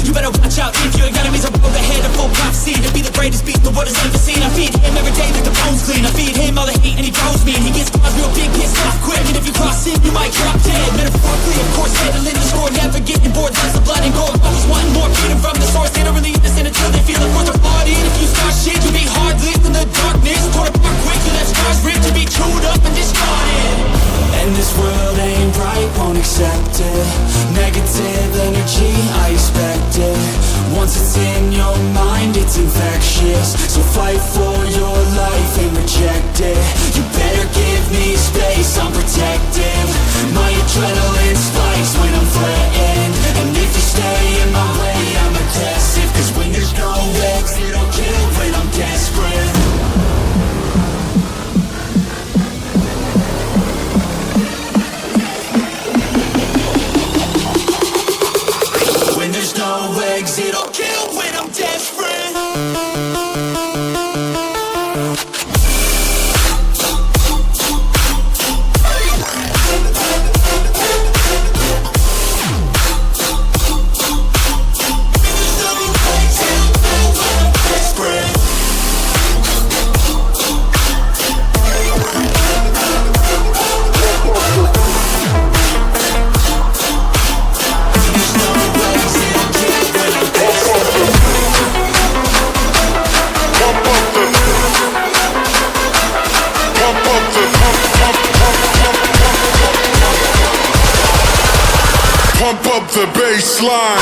You better watch out if your enemy's a road ahead, a full prophecy to be the greatest beast the world has ever seen. I feed him every day like the bones clean. I feed him all the hate and he throws me, and he gets cause real big, pissed off quick. And if you cross him, you might drop dead. Metaphorically, of course, settling the score, never getting bored. Lots of blood and gore, always wanting more. Feeding from the source, they don't release this until they feel it worth their blood in. If you start shit, you be hard lived in the darkness, torn apart quick, you left scars ripped to be chewed up and discarded. And this world ain't right, won't accept it. Negative energy, I expect it. Once it's in your mind, it's infectious. So fight for your life and reject it. You better give me space, I'm protective. My adrenaline spikes when I'm threatened. And if you stay in my way, I'm aggressive. Cause when there's no exit, I'll kill when I'm desperate. When there's no exit, I'll kill when I'm desperate. Pump up the bass line.